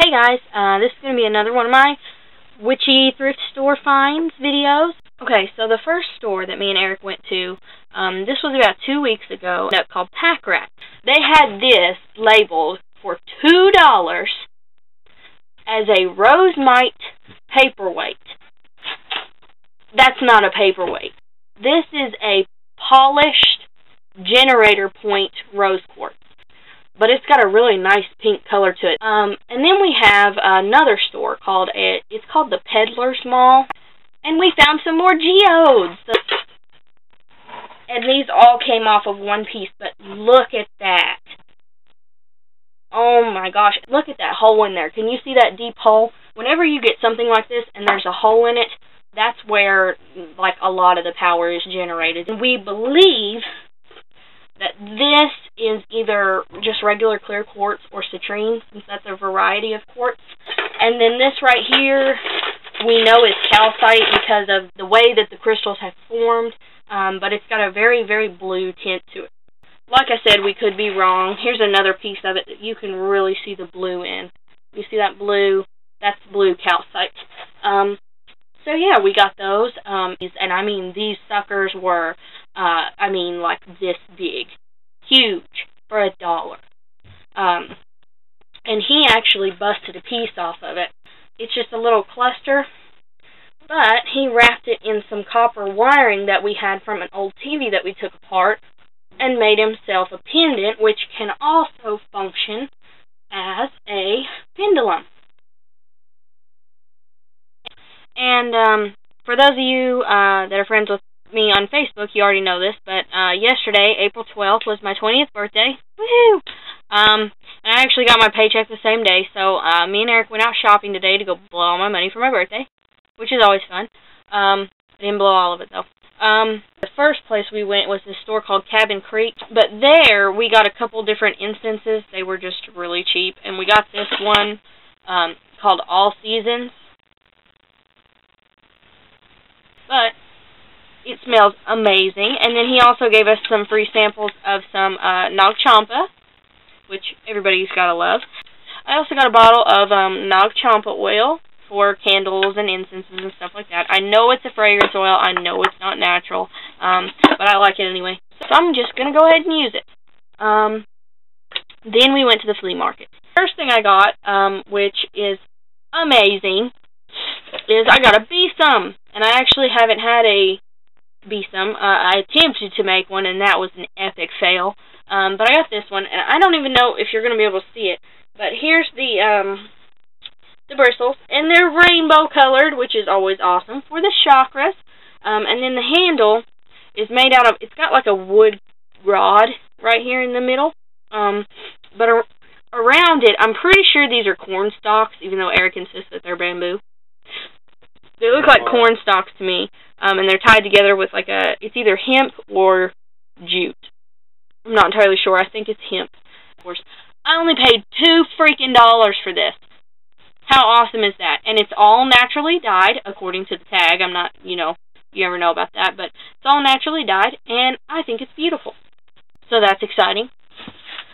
Hey guys, this is going to be another one of my Witchy thrift store finds videos. Okay, so the first store that me and Eric went to, this was about 2 weeks ago, called Pack Rat. They had this labeled for $2 as a rose mite paperweight. That's not a paperweight. This is a polished generator point rose quartz. But it's got a really nice pink color to it. And then we have another store called the Peddler's Mall, and we found some more geodes. And these all came off of one piece, but look at that. Oh my gosh, look at that hole in there. Can you see that deep hole? Whenever you get something like this and there's a hole in it, that's where like a lot of the power is generated. And we believe that this is either just regular clear quartz or citrine, since that's a variety of quartz. And then this right here, we know is calcite because of the way that the crystals have formed, but it's got a very, very blue tint to it. Like I said, we could be wrong. Here's another piece of it that you can really see the blue in. You see that blue? That's blue calcite. So yeah, we got those, and I mean, these suckers were, like this big. Huge for $1. And he actually busted a piece off of it. It's just a little cluster, but he wrapped it in some copper wiring that we had from an old TV that we took apart and made himself a pendant, which can also function as a pendulum. And for those of you that are friends with me on Facebook, you already know this, but yesterday, April 12th, was my 20th birthday. Woohoo! And I actually got my paycheck the same day, so me and Eric went out shopping today to go blow all my money for my birthday, which is always fun. I didn't blow all of it, though. The first place we went was this store called Cabin Creek, but there we got a couple different instances. They were just really cheap, and we got this one called All Seasons. But it smells amazing. And then he also gave us some free samples of some Nag Champa, which everybody's got to love. I also got a bottle of Nag Champa oil for candles and incenses and stuff like that. I know it's a fragrance oil. I know it's not natural, but I like it anyway. So I'm just going to go ahead and use it. Then we went to the flea market. First thing I got, which is amazing, is I got a besom. And I actually haven't had a besom. I attempted to make one, and that was an epic fail. But I got this one, and I don't even know if you're going to be able to see it. But here's the bristles, and they're rainbow colored, which is always awesome, for the chakras. And then the handle is made out of, it's got like a wood rod right here in the middle. But around it, I'm pretty sure these are corn stalks, even though Eric insists that they're bamboo. They look like corn stalks to me, and they're tied together with like it's either hemp or jute. I'm not entirely sure. I think it's hemp. Of course, I only paid $2 freaking for this. How awesome is that? And it's all naturally dyed, according to the tag. I'm not, you never know about that, but it's all naturally dyed, and I think it's beautiful. So that's exciting.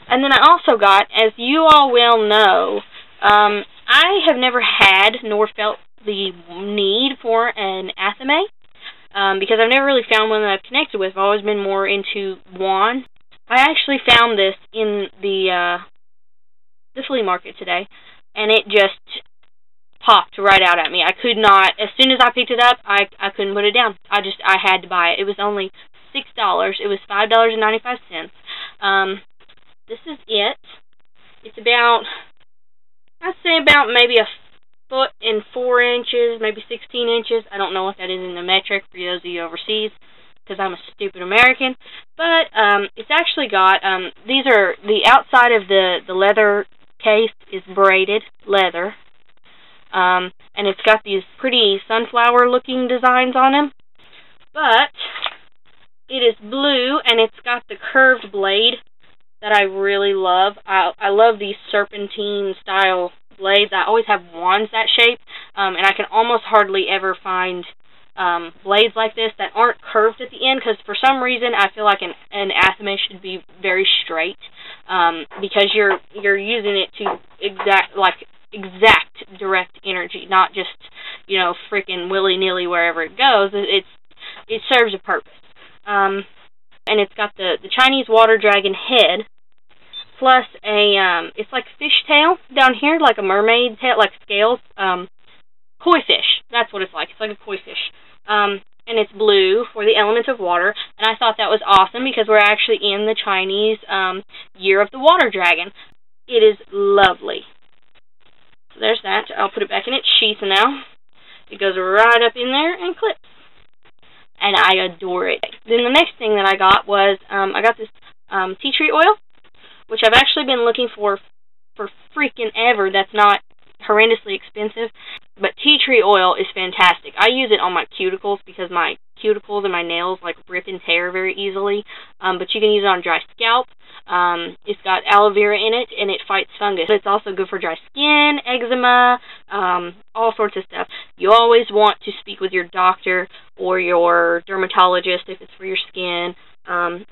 And then I also got, as you all well know, I have never had nor felt the need for an athame, because I've never really found one that I've connected with. I've always been more into wand. I actually found this in the flea market today, and it just popped right out at me. I could not, as soon as I picked it up, I couldn't put it down. I had to buy it. It was only $6. It was $5.95. This is it. It's about, I'd say about maybe a foot and 4 inches, maybe 16 inches. I don't know what that is in the metric for those of you overseas, because I'm a stupid American. But it's actually got, these are, the outside of the leather case is braided leather. And it's got these pretty sunflower-looking designs on them. But it is blue, and it's got the curved blade that I really love. I love these serpentine-style blades. I always have wands that shape, and I can almost hardly ever find blades like this that aren't curved at the end, because for some reason I feel like an athame should be very straight, because you're using it to exact direct energy, not just, you know, freaking willy-nilly wherever it goes. It serves a purpose. And it's got the Chinese water dragon head, plus it's like fish tail down here, like a mermaid tail, like scales. Koi fish, that's what it's like. It's like a koi fish. And it's blue for the element of water, and I thought that was awesome because we're actually in the Chinese Year of the Water Dragon. It is lovely. So there's that. I'll put it back in its sheath now. It goes right up in there and clips. And I adore it. Then the next thing that I got was, I got this tea tree oil, which I've actually been looking for freaking ever. That's not horrendously expensive. But tea tree oil is fantastic. I use it on my cuticles because my cuticles and my nails like rip and tear very easily. But you can use it on dry scalp. It's got aloe vera in it, and it fights fungus. It's also good for dry skin, eczema, all sorts of stuff. You always want to speak with your doctor or your dermatologist if it's for your skin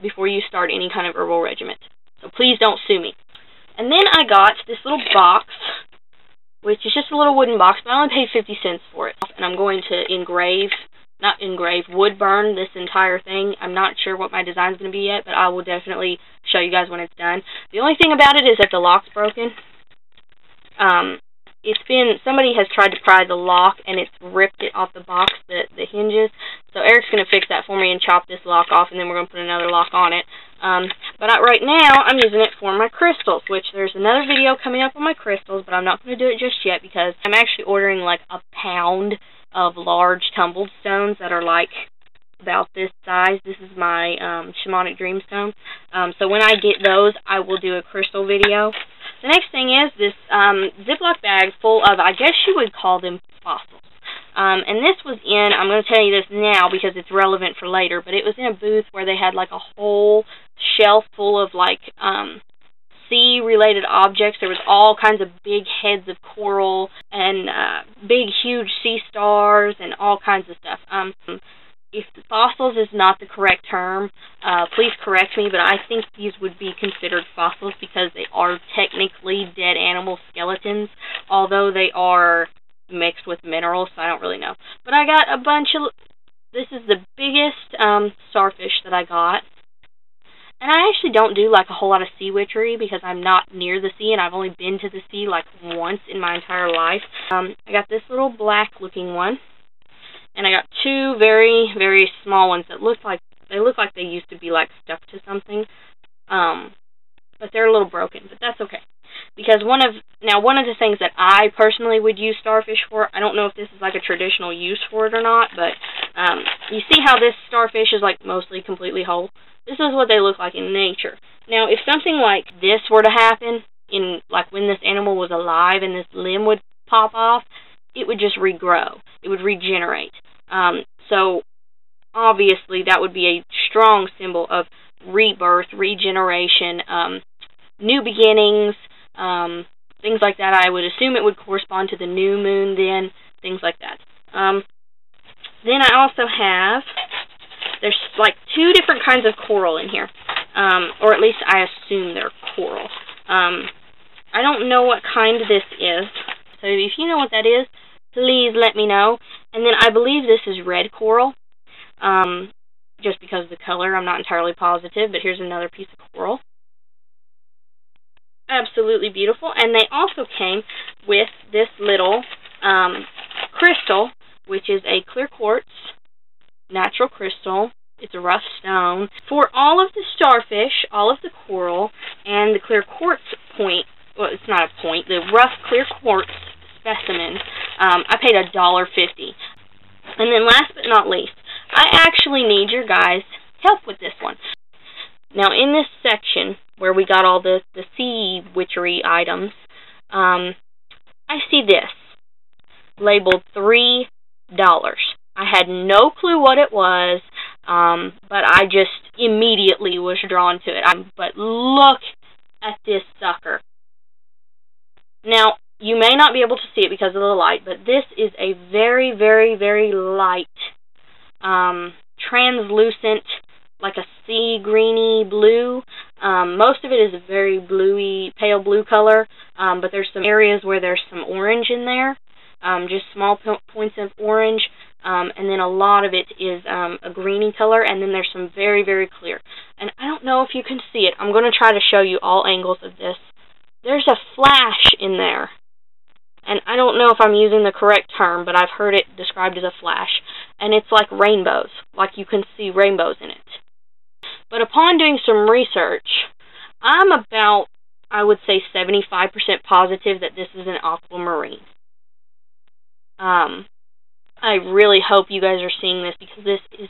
before you start any kind of herbal regimen. So please don't sue me. And then I got this little box, which is just a little wooden box, but I only paid 50 cents for it. And I'm going to wood burn this entire thing. I'm not sure what my design's going to be yet, but I will definitely show you guys when it's done. The only thing about it is that the lock's broken. Somebody has tried to pry the lock, and it's ripped it off the box, the hinges. So Eric's going to fix that for me and chop this lock off, and then we're going to put another lock on it. But right now, I'm using it for my crystals, which there's another video coming up on my crystals, but I'm not going to do it just yet because I'm actually ordering like a pound of large tumbled stones that are like about this size. This is my shamanic dreamstone. So when I get those, I will do a crystal video. The next thing is this Ziploc bag full of, I guess you would call them fossils. And this was in, I'm going to tell you this now because it's relevant for later, but it was in a booth where they had like a whole shelf full of like sea-related objects. There was all kinds of big heads of coral and big, huge sea stars and all kinds of stuff. If fossils is not the correct term, please correct me, but I think these would be considered fossils because they are technically dead animal skeletons, although they are mixed with minerals, so I don't really know. But I got a bunch of, this is the biggest starfish that I got. And I actually don't do like a whole lot of sea witchery because I'm not near the sea, and I've only been to the sea like once in my entire life. I got this little black looking one. And I got two very, very small ones that look like they used to be like stuck to something. But they're a little broken, but that's okay. Because one of the things that I personally would use starfish for, I don't know if this is like a traditional use for it or not, but you see how this starfish is like mostly completely whole? This is what they look like in nature. Now, if something like this were to happen, in like when this animal was alive and this limb would pop off, it would just regrow. It would regenerate. So, obviously, that would be a strong symbol of rebirth, regeneration, new beginnings, things like that. I would assume it would correspond to the new moon then, things like that. Then I also have, there's like two different kinds of coral in here, or at least I assume they're coral. I don't know what kind this is, so if you know what that is, please let me know. And then I believe this is red coral, just because of the color. I'm not entirely positive, but here's another piece of coral. Absolutely beautiful. And they also came with this little crystal, which is a clear quartz, natural crystal. It's a rough stone. For all of the starfish, all of the coral, and the clear quartz point, well, it's not a point, the rough clear quartz specimens, I paid $1.50. And then last but not least, I actually need your guys' help with this one. Now, in this section where we got all the sea witchery items, I see this labeled $3. I had no clue what it was, but I just immediately was drawn to it. But look at this sucker. Now, you may not be able to see it because of the light, but this is a very, very, very light, translucent, like a sea greeny blue. Most of it is a very bluey, pale blue color, but there's some areas where there's some orange in there, just small points of orange, and then a lot of it is a greeny color, and then there's some very, very clear. And I don't know if you can see it. I'm going to try to show you all angles of this. There's a flash in there. And I don't know if I'm using the correct term, but I've heard it described as a flash. And it's like rainbows, like you can see rainbows in it. But upon doing some research, I'm about, I would say, 75% positive that this is an aquamarine. I really hope you guys are seeing this, because this is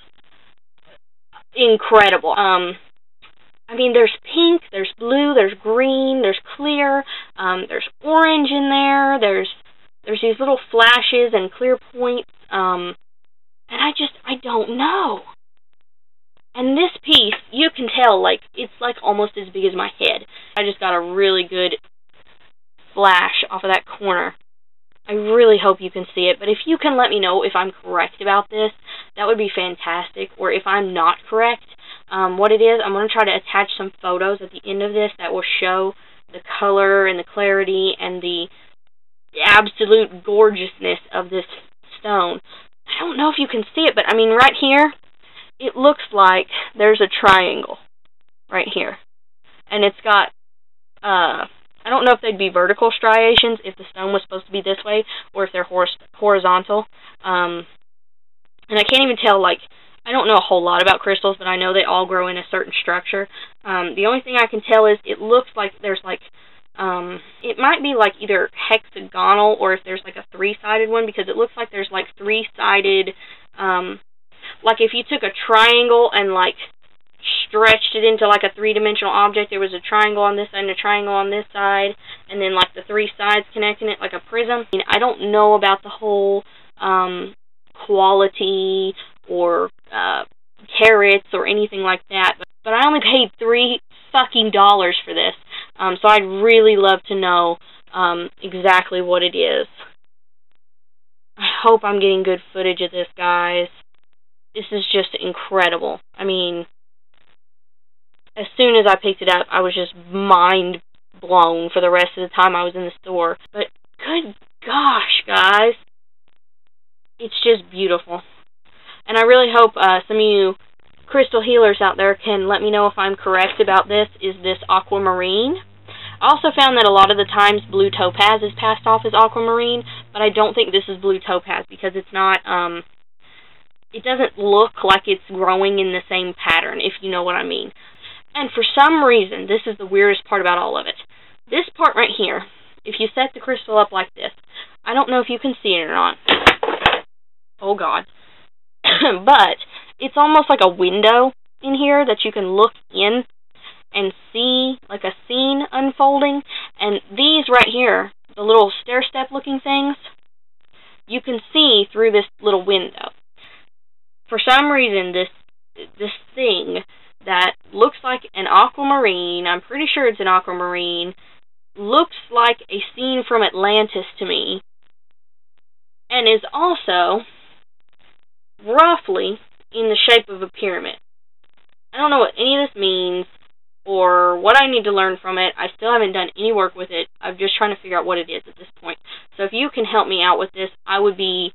incredible. I mean, there's pink, there's blue, there's green, there's clear, there's orange in there, there's these little flashes and clear points, and I don't know. And this piece, you can tell, like, it's like almost as big as my head. I just got a really good flash off of that corner. I really hope you can see it, but if you can let me know if I'm correct about this, that would be fantastic, or if I'm not correct. What it is, I'm going to try to attach some photos at the end of this that will show the color and the clarity and the absolute gorgeousness of this stone. I don't know if you can see it, but I mean, right here, it looks like there's a triangle right here. And it's got, I don't know if they'd be vertical striations if the stone was supposed to be this way, or if they're horizontal. And I can't even tell, like, I don't know a whole lot about crystals, but I know they all grow in a certain structure. The only thing I can tell is it looks like there's, like, it might be, like, either hexagonal or if there's, like, a three-sided one, because it looks like there's, like, three-sided, like, if you took a triangle and, like, stretched it into, like, a three-dimensional object, there was a triangle on this side and a triangle on this side, and then, like, the three sides connecting it like a prism. I mean, I don't know about the whole, quality or carats or anything like that, but I only paid $3 fucking for this, so I'd really love to know exactly what it is. I hope I'm getting good footage of this, guys. This is just incredible. I mean, as soon as I picked it up, I was just mind blown for the rest of the time I was in the store. But good gosh, guys, it's just beautiful. And I really hope some of you crystal healers out there can let me know if I'm correct about this. Is this aquamarine? I also found that a lot of the times blue topaz is passed off as aquamarine, but I don't think this is blue topaz because it's not, it doesn't look like it's growing in the same pattern, if you know what I mean. And for some reason, this is the weirdest part about all of it. This part right here, if you set the crystal up like this, I don't know if you can see it or not. Oh, God. But it's almost like a window in here that you can look in and see like a scene unfolding. And these right here, the little stair-step looking things, you can see through this little window. For some reason, this thing that looks like an aquamarine, I'm pretty sure it's an aquamarine, looks like a scene from Atlantis to me, and is also roughly in the shape of a pyramid. I don't know what any of this means or what I need to learn from it. I still haven't done any work with it. I'm just trying to figure out what it is at this point. So if you can help me out with this, I would be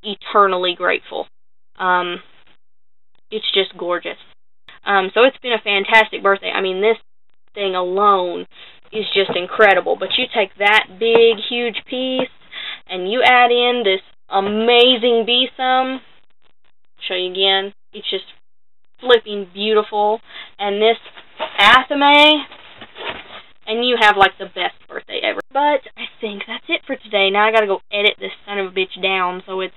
eternally grateful. It's just gorgeous. So it's been a fantastic birthday. I mean, this thing alone is just incredible. But you take that big, huge piece and you add in this amazing besom. Show you again. It's just flipping beautiful. And this athame, and you have like the best birthday ever. But I think that's it for today. Now I gotta go edit this son of a bitch down so it's,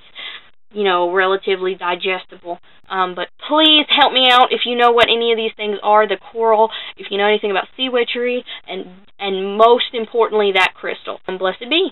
you know, relatively digestible. But please help me out if you know what any of these things are, the coral, if you know anything about sea witchery, and most importantly, that crystal. And blessed be.